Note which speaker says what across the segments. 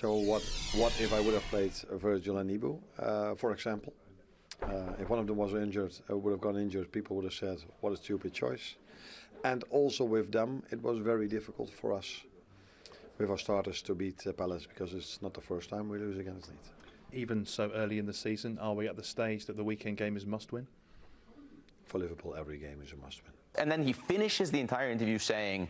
Speaker 1: So what if I would have played Virgil and Ibu, for example? If one of them was injured, would have gone injured, people would have said, what a stupid choice. And also with them, it was very difficult for us, with our starters, to beat Palace, because it's not the first time we lose against Leeds.
Speaker 2: Even so early in the season, are we at the stage that the weekend game is must-win?
Speaker 1: For Liverpool, every game is a must-win.
Speaker 3: And then he finishes the entire interview saying,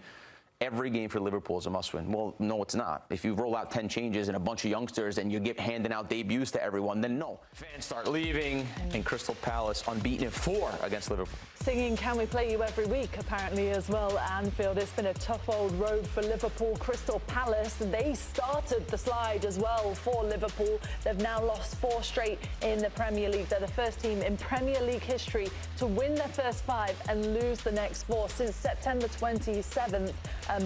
Speaker 3: every game for Liverpool is a must-win. Well, no, it's not. If you roll out 10 changes and a bunch of youngsters and you handing out debuts to everyone, then no. Fans start leaving, and Crystal Palace unbeaten in 4 against Liverpool.
Speaker 4: Singing Can We Play You Every Week, apparently, as well, Anfield. It's been a tough old road for Liverpool. Crystal Palace, they started the slide as well for Liverpool. They've now lost 4 straight in the Premier League. They're the first team in Premier League history to win their first 5 and lose the next 4 since September 27th.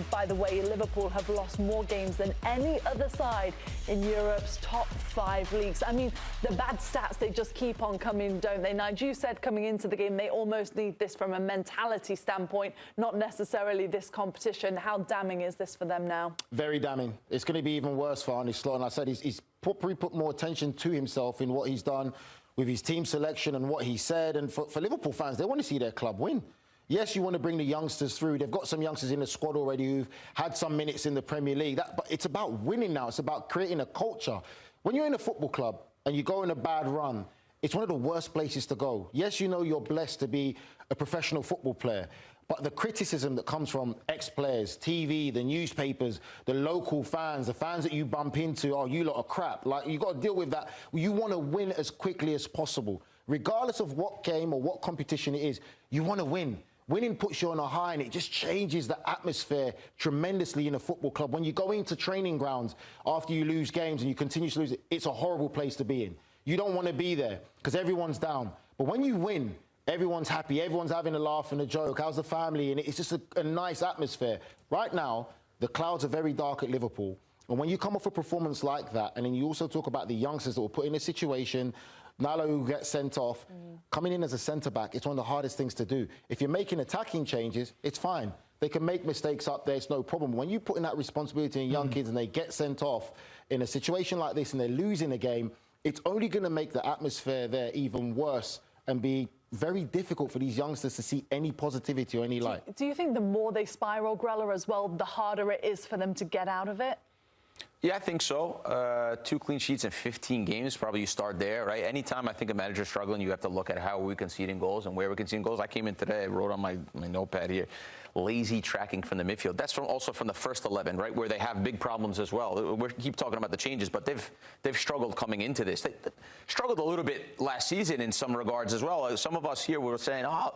Speaker 4: By the way, Liverpool have lost more games than any other side in Europe's top 5 leagues. I mean, the bad stats, they just keep on coming, don't they? Nigel, you said coming into the game, they almost need this from a mentality standpoint, not necessarily this competition. How damning is this for them now? Very damning. It's going to be even worse for Arne Slot. And I said he's probably put more attention to himself in what he's done with his team selection and what he said. And for Liverpool fans, they want to see their club win. Yes, you want to bring the youngsters through. They've got some youngsters in the squad already who've had some minutes in the Premier League. But it's about winning now. It's about creating a culture. When you're in a football club and you go in a bad run, it's one of the worst places to go. Yes, you know you're blessed to be a professional football player, but the criticism that comes from ex-players, TV, the newspapers, the local fans, the fans that you bump into, oh, you lot are crap. Like, you've got to deal with that. You want to win as quickly as possible. Regardless of what game or what competition it is, you want to win. Winning puts you on a high, and it just changes the atmosphere tremendously in a football club. When you go into training grounds after you lose games and you continue to lose it, it's a horrible place to be in. You don't want to be there because everyone's down. But when you win, everyone's happy, everyone's having a laugh and a joke. How's the family? And it's just a nice atmosphere. Right now, the clouds are very dark at Liverpool. And when you come off a performance like that, and then you also talk about the youngsters that were put in a situation, Nallo who gets sent off, coming in as a centre-back, it's one of the hardest things to do. If you're making attacking changes, it's fine. They can make mistakes up there, it's no problem. When you put in that responsibility in young kids and they get sent off in a situation like this and they're losing a game, it's only going to make the atmosphere there even worse and be very difficult for these youngsters to see any positivity or any light. Do you think the more they spiral, Grella, as well, the harder it is for them to get out of it?
Speaker 3: Yeah, I think so. 2 clean sheets in 15 games, probably you start there, right? Anytime I think a manager's struggling, you have to look at how we're conceding goals and where we're conceding goals. I came in today, I wrote on my notepad here, lazy tracking from the midfield. That's also from the first 11, right, where they have big problems as well. We keep talking about the changes, but they've struggled coming into this. They struggled a little bit last season in some regards as well. Some of us here were saying, oh,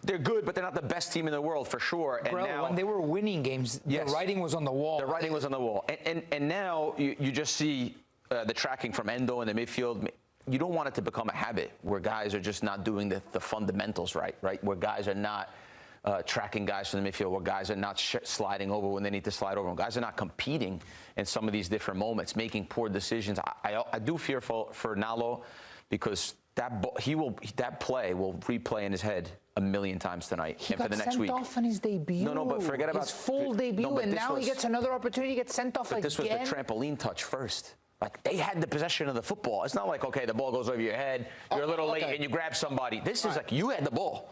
Speaker 3: they're good, but they're not the best team in the world for sure. And
Speaker 5: now, when they were winning games, the writing was on the wall.
Speaker 3: The writing was on the wall. And now you just see the tracking from Endo in the midfield. You don't want it to become a habit where guys are just not doing the fundamentals right? Where guys are not tracking guys from the midfield, where guys are not sliding over when they need to slide over, when guys are not competing in some of these different moments, making poor decisions. I do fear for Nallo because that play will replay in his head a million times tonight and for the next week.
Speaker 5: He got sent off on his debut.
Speaker 3: No, but forget about
Speaker 5: his full debut, and now he gets another opportunity to get sent off again.
Speaker 3: But this was the trampoline touch first. Like, they had the possession of the football. It's not like, okay, the ball goes over your head, you're a little late, and you grab somebody. This is like, you had the ball,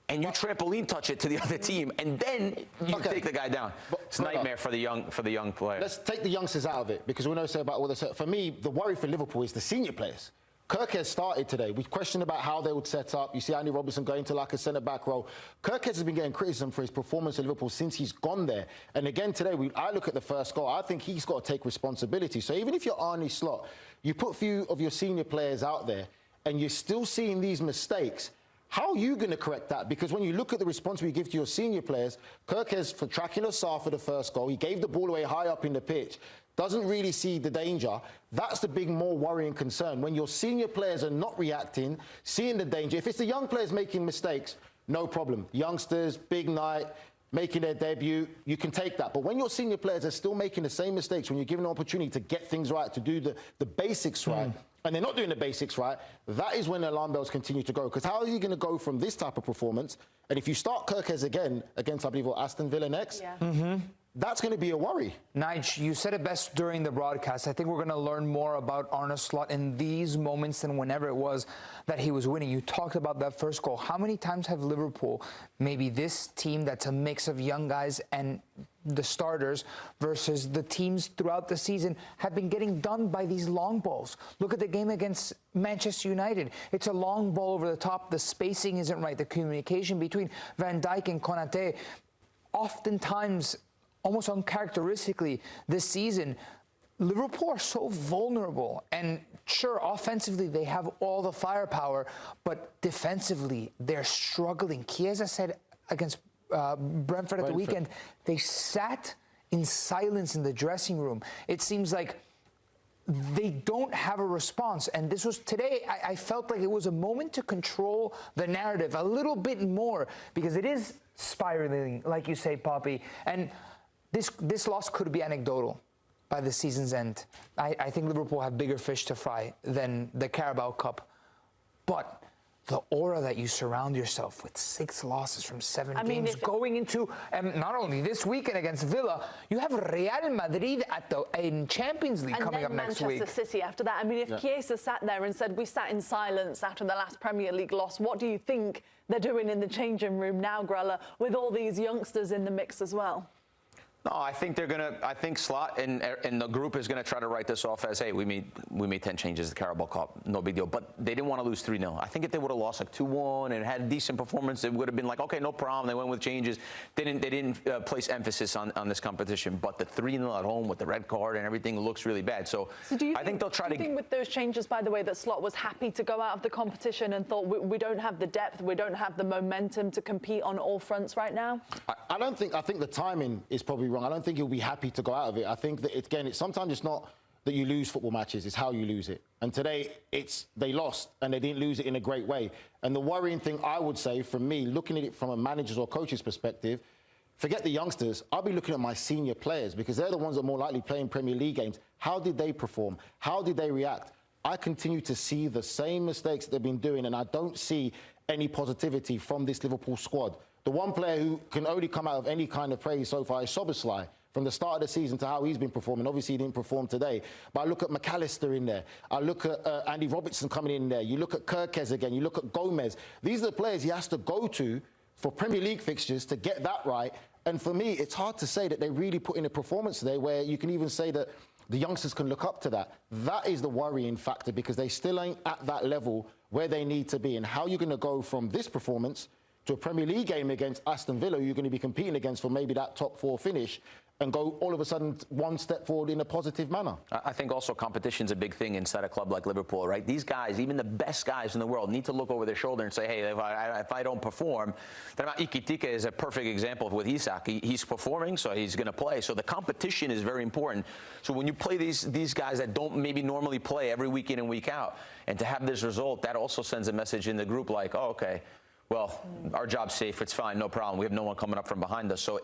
Speaker 3: and you trampoline touch it to the other team, and then you take the guy down. It's a nightmare for the young player.
Speaker 6: Let's take the youngsters out of it, because we know so about all this. For me, the worry for Liverpool is the senior players. Kirkez started today. We questioned about how they would set up. You see Andy Robertson going to like a centre-back role. Kirkez has been getting criticism for his performance at Liverpool since he's gone there. And again today, I look at the first goal. I think he's got to take responsibility. So even if you're Arne Slot, you put a few of your senior players out there and you're still seeing these mistakes, how are you going to correct that? Because when you look at the response we give to your senior players, Kirkez, for tracking Sarr for the first goal, he gave the ball away high up in the pitch, doesn't really see the danger. That's the big, more worrying concern. When your senior players are not reacting, seeing the danger. If it's the young players making mistakes, no problem. Youngsters, big night, making their debut, you can take that. But when your senior players are still making the same mistakes, when you're given an opportunity to get things right, to do the basics right, and they're not doing the basics right, that is when the alarm bells continue to go. Because how are you going to go from this type of performance? And if you start Kirkez again against, I believe, Aston Villa next, that's going to be a worry.
Speaker 5: Nigel, you said it best during the broadcast. I think we're going to learn more about Arne Slot in these moments than whenever it was that he was winning. You talked about that first goal. How many times have Liverpool, maybe this team that's a mix of young guys and the starters versus the teams throughout the season, have been getting done by these long balls? Look at the game against Manchester United. It's a long ball over the top. The spacing isn't right. The communication between Van Dijk and Konate, oftentimes, almost uncharacteristically this season, Liverpool are so vulnerable. And sure, offensively, they have all the firepower, but defensively, they're struggling. Chiesa said against Brentford at the weekend, they sat in silence in the dressing room. It seems like they don't have a response. And this was today, I felt like it was a moment to control the narrative a little bit more, because it is spiraling, like you say, Poppy. And this loss could be anecdotal by the season's end. I think Liverpool have bigger fish to fry than the Carabao Cup. But the aura that you surround yourself with, 6 losses from 7 games, going into not only this weekend against Villa, you have Real Madrid in Champions League coming up next week.
Speaker 4: And then Manchester City after that. I mean, if Chiesa sat there and said, we sat in silence after the last Premier League loss, what do you think they're doing in the changing room now, Grella, with all these youngsters in the mix as well?
Speaker 3: No, I think I think Slot and the group is going to try to write this off as, hey, we made 10 changes at the Carabao Cup, no big deal. But they didn't want to lose 3-0. I think if they would have lost like 2-1 and had a decent performance, it would have been like, okay, no problem. They went with changes. They didn't place emphasis on this competition. But the 3-0 at home with the red card and everything looks really bad. So I think they'll try to.
Speaker 4: Do you think with those changes, by the way, that Slot was happy to go out of the competition and thought we don't have the depth, we don't have the momentum to compete on all fronts right now?
Speaker 6: I think the timing is probably wrong. I don't think he'll be happy to go out of it. I think that, sometimes it's not that you lose football matches, it's how you lose it. And today, they lost, and they didn't lose it in a great way. And the worrying thing, I would say, from me, looking at it from a manager's or coach's perspective, forget the youngsters, I'll be looking at my senior players, because they're the ones that are more likely playing Premier League games. How did they perform? How did they react? I continue to see the same mistakes they've been doing, and I don't see any positivity from this Liverpool squad. The one player who can only come out of any kind of praise so far is Szoboszlai. From the start of the season to how he's been performing. Obviously, he didn't perform today. But I look at McAllister in there. I look at Andy Robertson coming in there. You look at Kirkes again. You look at Gomez. These are the players he has to go to for Premier League fixtures to get that right. And for me, it's hard to say that they really put in a performance today where you can even say that the youngsters can look up to that. That is the worrying factor, because they still ain't at that level where they need to be. And how you're going to go from this performance to a Premier League game against Aston Villa, who you're going to be competing against for maybe that top 4 finish, and go all of a sudden one step forward in a positive manner. I think also competition's a big thing inside a club like Liverpool, right? These guys, even the best guys in the world, need to look over their shoulder and say, hey, if I don't perform, then Ikitika is a perfect example with Isak. He's performing, so he's going to play. So the competition is very important. So when you play these guys that don't maybe normally play every week in and week out, and to have this result, that also sends a message in the group like, oh, okay, well, our job's safe, it's fine, no problem. We have no one coming up from behind us. So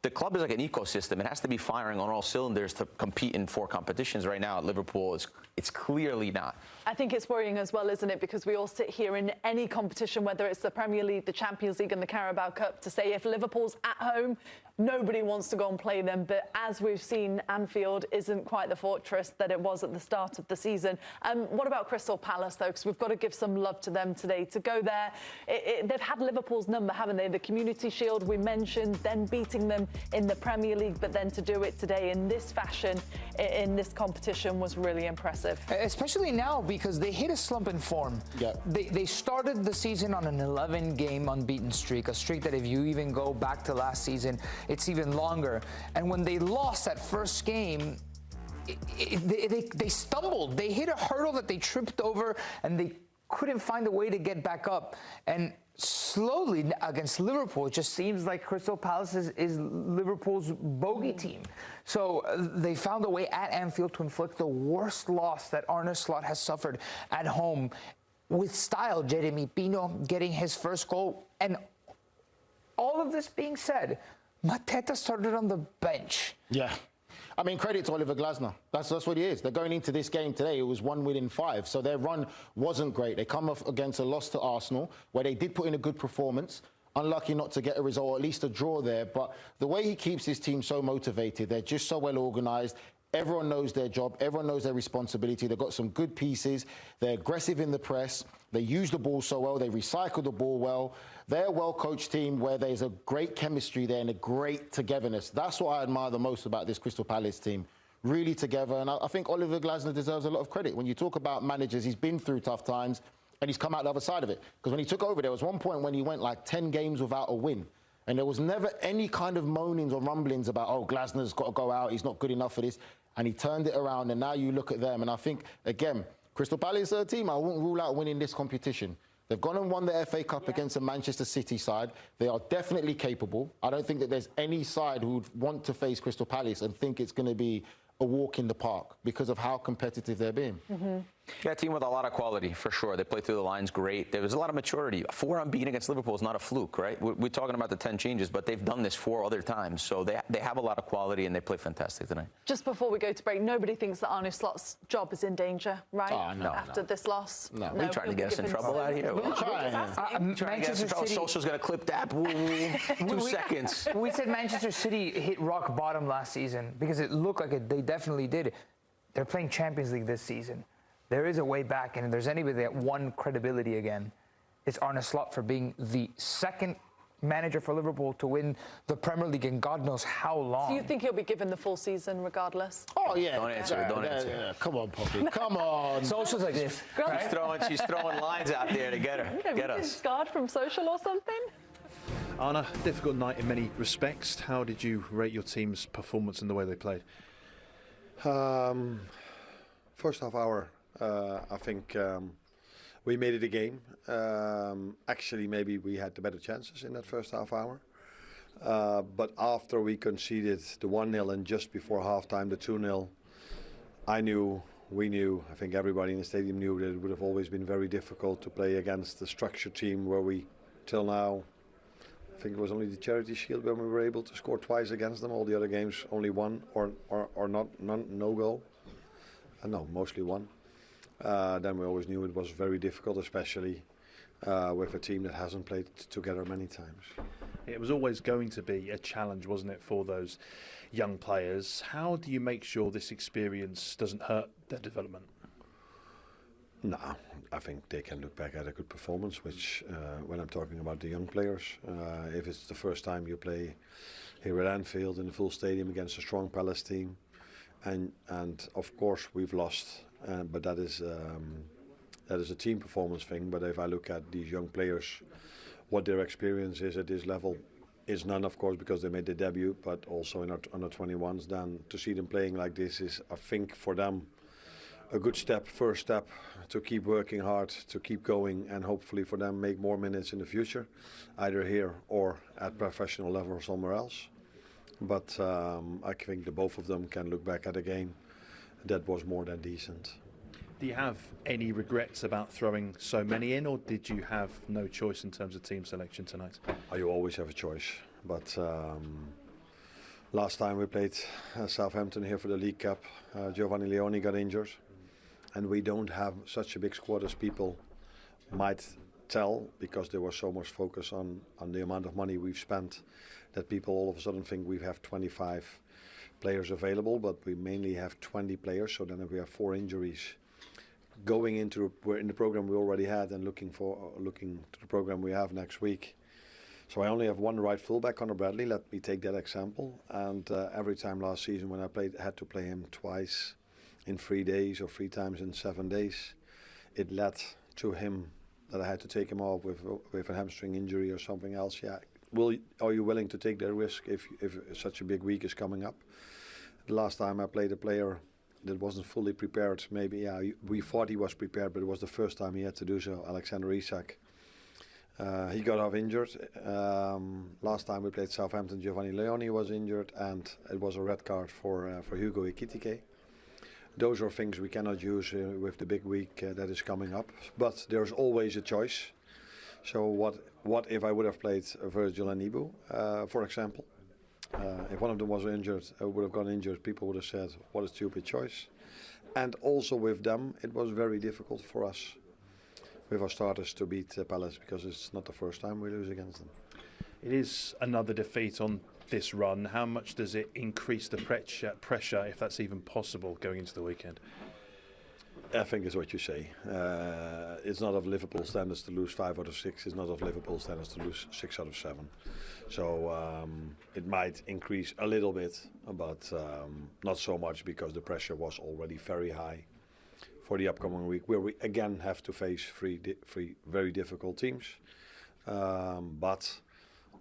Speaker 6: the club is like an ecosystem. It has to be firing on all cylinders to compete in 4 competitions. Right now at Liverpool, it's clearly not.
Speaker 4: I think it's worrying as well, isn't it? Because we all sit here in any competition, whether it's the Premier League, the Champions League and the Carabao Cup, to say if Liverpool's at home, nobody wants to go and play them. But as we've seen, Anfield isn't quite the fortress that it was at the start of the season. What about Crystal Palace, though? Because we've got to give some love to them today. To go there, they've had Liverpool's number, haven't they? The Community Shield, we mentioned, then beating them in the Premier League, but then to do it today in this fashion, in this competition, was really impressive.
Speaker 5: Especially now, because they hit a slump in form.
Speaker 6: Yeah.
Speaker 5: They started the season on an 11-game unbeaten streak, a streak that if you even go back to last season, it's even longer. And when they lost that first game, they stumbled. They hit a hurdle that they tripped over, and they couldn't find a way to get back up. And slowly against Liverpool, it just seems like Crystal Palace is Liverpool's bogey team. So they found a way at Anfield to inflict the worst loss that Arne Slot has suffered at home with style. Yeremy Pino getting his first goal. And all of this being said, Mateta started on the bench.
Speaker 6: Yeah. I mean, credit to Oliver Glasner. That's what he is. They're going into this game today. It was 1 win in 5. So their run wasn't great. They come off against a loss to Arsenal, where they did put in a good performance. unlucky not to get a result, or at least a draw there. But the way he keeps his team so motivated, they're just so well organised. Everyone knows their job. Everyone knows their responsibility. They've got some good pieces. They're aggressive in the press. They use the ball so well. They recycle the ball well. They're a well-coached team where there's a great chemistry there and a great togetherness. That's what I admire the most about this Crystal Palace team. Really together. And I think Oliver Glasner deserves a lot of credit. When you talk about managers, he's been through tough times and he's come out the other side of it. Because when he took over, there was one point when he went like 10 games without a win. And there was never any kind of moanings or rumblings about, oh, Glasner's got to go out, he's not good enough for this. And he turned it around, and now you look at them. And I think, again, Crystal Palace are a team, I wouldn't rule out winning this competition. They've gone and won the FA Cup against a Manchester City side. They are definitely capable. I don't think that there's any side who would want to face Crystal Palace and think it's going to be a walk in the park because of how competitive they're being.
Speaker 3: Yeah, a team with a lot of quality, for sure. They play through the lines great. There was a lot of maturity. 4 unbeaten against Liverpool is not a fluke, right? We're talking about the 10 changes, but they've done this 4 other times. So they have a lot of quality, and they play fantastic tonight.
Speaker 4: Just before we go to break, nobody thinks that Arne Slot's job is in danger, right?
Speaker 6: Oh, no,
Speaker 4: After this loss?
Speaker 6: No.
Speaker 3: We're trying to get us in trouble out here.
Speaker 6: We're trying.
Speaker 3: Trying to get us in trouble. Social's going to clip that. 2 seconds.
Speaker 5: We said Manchester City hit rock bottom last season because it looked like they definitely did. They're playing Champions League this season. There is a way back, and if there's anybody that won credibility again, it's Arne Slot for being the second manager for Liverpool to win the Premier League in God knows how long.
Speaker 4: So you think he'll be given the full season regardless?
Speaker 6: Oh, yeah.
Speaker 3: Don't answer. Don't answer.
Speaker 6: Come on, Poppy. Come on.
Speaker 5: Socials like this.
Speaker 3: She's throwing lines out there to get her.
Speaker 4: Have
Speaker 3: Get
Speaker 4: you been
Speaker 3: us.
Speaker 4: scarred from social or something?
Speaker 2: Arne, difficult night in many respects. How did you rate your team's performance and the way they played?
Speaker 1: First half hour, I think we made it a game. Actually, maybe we had the better chances in that first half hour. But after we conceded the 1-0 and just before halftime the 2-0, we knew, I think everybody in the stadium knew that it would have always been very difficult to play against the structured team where we, till now, I think it was only the Charity Shield when we were able to score twice against them. All the other games, only one or no goal. No, mostly one. Then we always knew it was very difficult, especially with a team that hasn't played together many times.
Speaker 2: It was always going to be a challenge, wasn't it, for those young players? How do you make sure this experience doesn't hurt their development?
Speaker 1: No, I think they can look back at a good performance, which when I'm talking about the young players, if it's the first time you play here at Anfield in the full stadium against a strong Palace team, and of course we've lost, but that is a team performance thing. But if I look at these young players, what their experience is at this level is none, of course, because they made their debut, but also in our under 21s. Then to see them playing like this is, I think, for them a good first step to keep working hard, to keep going, and hopefully for them make more minutes in the future, either here or at professional level or somewhere else. But I think the both of them can look back at a game that was more than decent.
Speaker 2: Do you have any regrets about throwing so many in, or did you have no choice in terms of team selection tonight?
Speaker 1: You always have a choice, but last time we played Southampton here for the League Cup, Giovanni Leoni got injured, and we don't have such a big squad as people might tell, because there was so much focus on the amount of money we've spent, that people all of a sudden think we have 25 players available, but we mainly have 20 players. So then if we have 4 injuries going into the program we already had and looking to the program we have next week. So I only have one right fullback, Conor Bradley. Let me take that example. And every time last season when I had to play him twice in 3 days or 3 times in 7 days, it led to him that I had to take him off with a hamstring injury or something else. Yeah, are you willing to take that risk if such a big week is coming up? The last time I played a player that wasn't fully prepared, maybe, we thought he was prepared, but it was the first time he had to do so, Alexander Isak. He got off injured. Last time we played Southampton, Giovanni Leoni was injured, and it was a red card for Hugo Ekitike. Those are things we cannot use with the big week that is coming up, but there's always a choice. So what if I would have played Virgil and Ibu, for example? If one of them was injured, would have gone injured, people would have said, what a stupid choice. And also with them, it was very difficult for us, with our starters, to beat Palace, because it's not the first time we lose against them.
Speaker 2: It is another defeat on this run. How much does it increase the pressure, if that's even possible, going into the weekend?
Speaker 1: I think it's what you say. It's not of Liverpool standards to lose 5 out of 6. It's not of Liverpool standards to lose 6 out of 7. So it might increase a little bit, but not so much, because the pressure was already very high for the upcoming week, where we again have to face three very difficult teams. But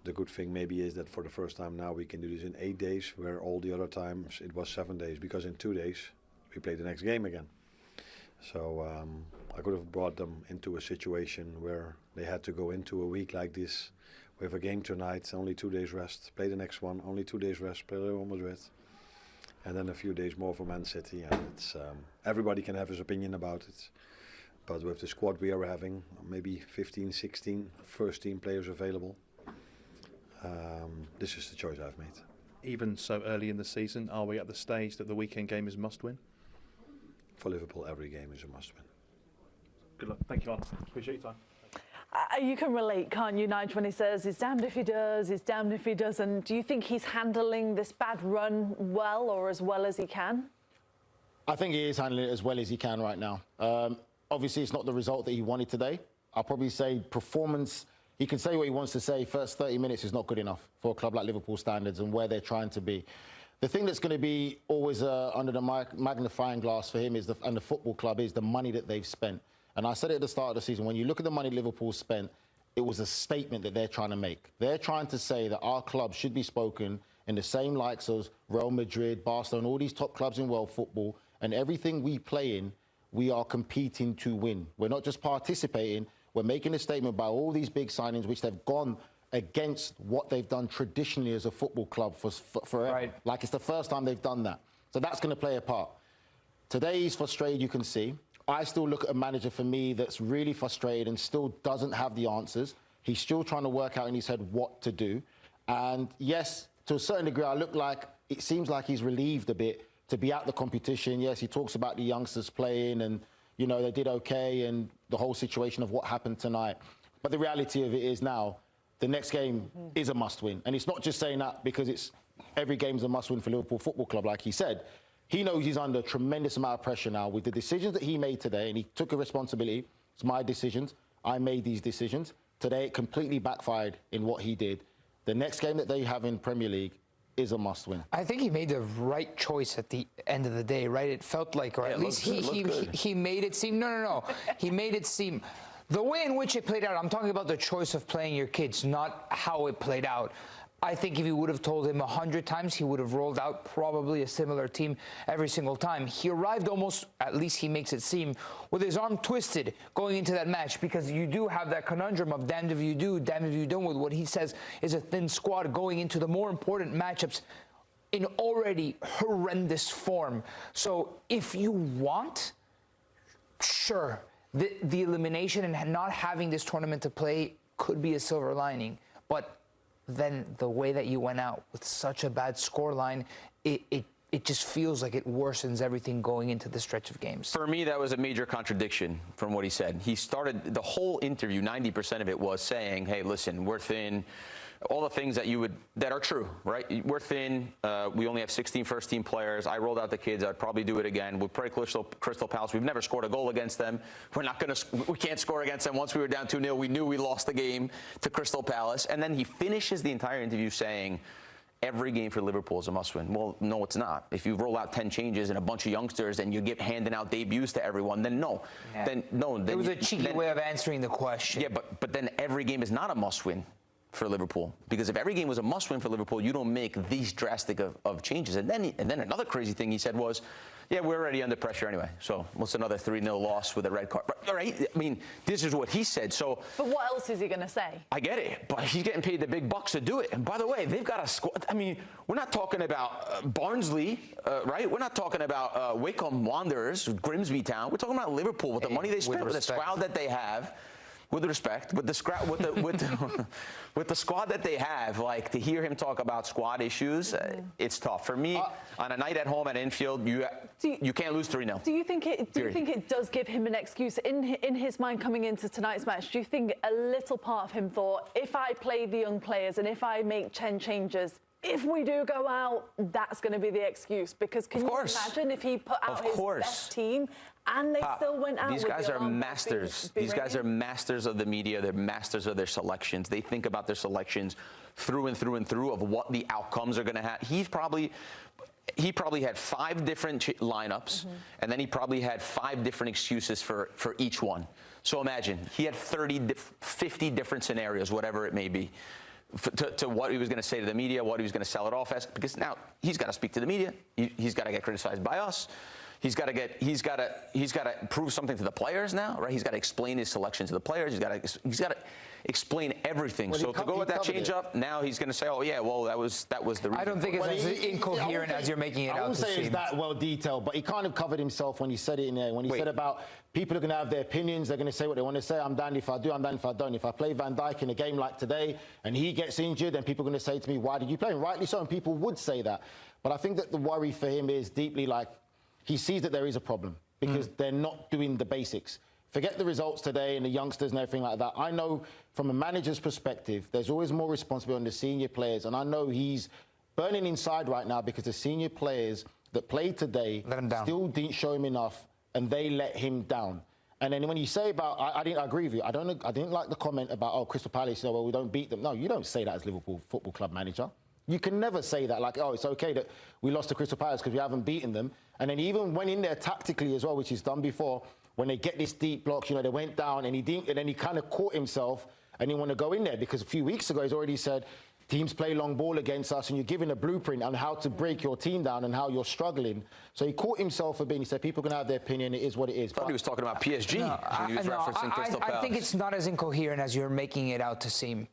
Speaker 1: the good thing maybe is that for the first time now we can do this in 8 days, where all the other times it was 7 days, because in 2 days we play the next game again. So I could have brought them into a situation where they had to go into a week like this. We have a game tonight, only 2 days rest, play the next one, only 2 days rest, play Real Madrid, and then a few days more for Man City. And it's everybody can have his opinion about it. But with the squad we are having, maybe 15, 16 first team players available, this is the choice I've made.
Speaker 2: Even so early in the season, are we at the stage that the weekend game is must-win?
Speaker 1: For Liverpool, every game is a must-win.
Speaker 2: Good luck. Thank you, Arne. Appreciate your time.
Speaker 4: You can relate, can't you, Nigel, when he says he's damned if he does, he's damned if he doesn't. Do you think he's handling this bad run well, or as well as he can?
Speaker 6: I think he is handling it as well as he can right now. Obviously, it's not the result that he wanted today. I'll probably say performance, he can say what he wants to say. First 30 minutes is not good enough for a club like Liverpool standards and where they're trying to be. The thing that's going to be always under the magnifying glass for him and the football club is the money that they've spent. And I said it at the start of the season, when you look at the money Liverpool spent, it was a statement that they're trying to make. They're trying to say that our club should be spoken in the same likes as Real Madrid, Barcelona, all these top clubs in world football, and everything we play in, we are competing to win. We're not just participating, we're making a statement by all these big signings, which they've gone against what they've done traditionally as a football club for forever. Right. Like, it's the first time they've done that. So that's going to play a part. Today he's frustrated, you can see. I still look at a manager, for me, that's really frustrated and still doesn't have the answers. He's still trying to work out in his head what to do. And yes, to a certain degree, it seems like he's relieved a bit to be at the competition. Yes, he talks about the youngsters playing and, you know, they did okay and the whole situation of what happened tonight. But the reality of it is now, the next game is a must-win. And it's not just saying that because every game's a must-win for Liverpool Football Club, like he said. He knows he's under a tremendous amount of pressure now with the decisions that he made today, and he took a responsibility. It's my decisions. I made these decisions. Today, it completely backfired in what he did. The next game that they have in Premier League is a must-win.
Speaker 5: I think he made the right choice at the end of the day, right? It felt like, or at least he made it seem, no. He made it seem, the way in which it played out, I'm talking about the choice of playing your kids, not how it played out. I think if you would have told him 100 times, he would have rolled out probably a similar team every single time. He arrived almost, at least he makes it seem, with his arm twisted going into that match, because you do have that conundrum of damned if you do, damned if you don't, with what he says is a thin squad going into the more important matchups in already horrendous form. So if you want, sure, the elimination and not having this tournament to play could be a silver lining, but then the way that you went out with such a bad scoreline, it just feels like it worsens everything going into the stretch of games.
Speaker 3: For me, that was a major contradiction from what he said. He started the whole interview, 90% of it was saying, hey, listen, we're thin. All the things that are true, right? We're thin. We only have 16 first-team players. I rolled out the kids. I'd probably do it again. We'll play Crystal Palace. We've never scored a goal against them. We can't score against them. Once we were down 2-0, we knew we lost the game to Crystal Palace. And then he finishes the entire interview saying, every game for Liverpool is a must-win. Well, no, it's not. If you roll out 10 changes and a bunch of youngsters and you get handing out debuts to everyone, then no.
Speaker 5: Yeah.
Speaker 3: Then no.
Speaker 5: It was a cheeky way of answering the question.
Speaker 3: Yeah, but then every game is not a must-win for Liverpool, because if every game was a must-win for Liverpool, you don't make these drastic of changes. And then another crazy thing he said was, yeah, we're already under pressure anyway. So what's another 3-0 loss with a red card? Right? I mean, this is what he said. So,
Speaker 4: but what else is he going to say?
Speaker 3: I get it, but he's getting paid the big bucks to do it. And by the way, they've got a squad. I mean, we're not talking about Barnsley, right? We're not talking about Wycombe Wanderers, Grimsby Town. We're talking about Liverpool with the money they spent, with the squad that they have. with respect, with the with the squad that they have, like to hear him talk about squad issues, it's tough. For me, on a night at home at Anfield, you can't lose 3-0.
Speaker 4: Do you think it does give him an excuse in his mind coming into tonight's match? Do you think a little part of him thought, if I play the young players and if I make 10 changes, if we do go out, that's going to be the excuse? Because can you imagine if he put out his best team and they still went out?
Speaker 3: These guys are masters. These guys are masters of the media. They're masters of their selections. They think about their selections through and through and through of what the outcomes are going to have. He probably had 5 different lineups, and then he probably had 5 different excuses for each one. So imagine, he had 50 different scenarios, whatever it may be, to what he was going to say to the media, what he was going to sell it off as, because now he's got to speak to the media. He's got to get criticized by us. He's got to prove something to the players now, right? He's got to explain his selection to the players. He's got to explain everything.
Speaker 6: Well,
Speaker 3: so to go with that change up, now he's going to say, oh yeah, well that was the reason.
Speaker 5: I don't think it's as incoherent as you're making it out to seem.
Speaker 6: I wouldn't say it's that well detailed, but he kind of covered himself when he said it in there. When he said about people are going to have their opinions, they're going to say what they want to say. I'm damned if I do, I'm damned if I don't. If I play Van Dijk in a game like today and he gets injured, then people are going to say to me, why did you play him? Rightly so, and people would say that. But I think that the worry for him is deeply like, he sees that there is a problem because they're not doing the basics. Forget the results today and the youngsters and everything like that. I know from a manager's perspective, there's always more responsibility on the senior players. And I know he's burning inside right now because the senior players that played today still didn't show him enough and they let him down. And then when you say about, I agree with you. I didn't like the comment about, oh, Crystal Palace, you know, well, we don't beat them. No, you don't say that as Liverpool Football Club manager. You can never say that, like, oh, it's okay that we lost to Crystal Palace because we haven't beaten them. And then even went in there tactically as well, which he's done before, when they get this deep block, you know, they went down and he didn't, and then he kind of caught himself and he want to go in there because a few weeks ago he's already said, teams play long ball against us and you're giving a blueprint on how to break your team down and how you're struggling. So he caught himself a bit. He said, people can have their opinion. It is what it is.
Speaker 3: I thought he was talking about PSG. When he was referencing Crystal Palace.
Speaker 5: I think it's not as incoherent as you're making it out to seem.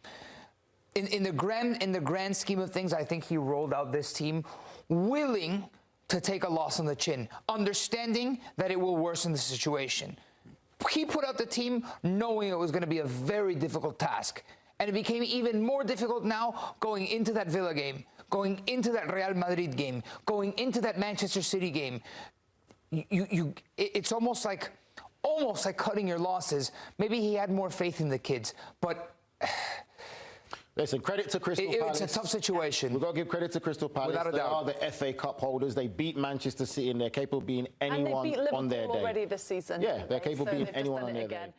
Speaker 5: In the grand scheme of things, I think he rolled out this team willing to take a loss on the chin, understanding that it will worsen the situation. He put out the team knowing it was going to be a very difficult task. And it became even more difficult now going into that Villa game, going into that Real Madrid game, going into that Manchester City game. It's almost like cutting your losses. Maybe he had more faith in the kids, but...
Speaker 6: Listen, credit to Crystal Palace.
Speaker 5: It's a tough situation.
Speaker 6: We've got to give credit to Crystal Palace.
Speaker 5: Without a doubt.
Speaker 6: They are the FA Cup holders. They beat Manchester City and they're capable of being anyone
Speaker 4: and they beat Liverpool
Speaker 6: on their day.
Speaker 4: Already this season.
Speaker 6: Yeah, they're capable of being anyone on their day.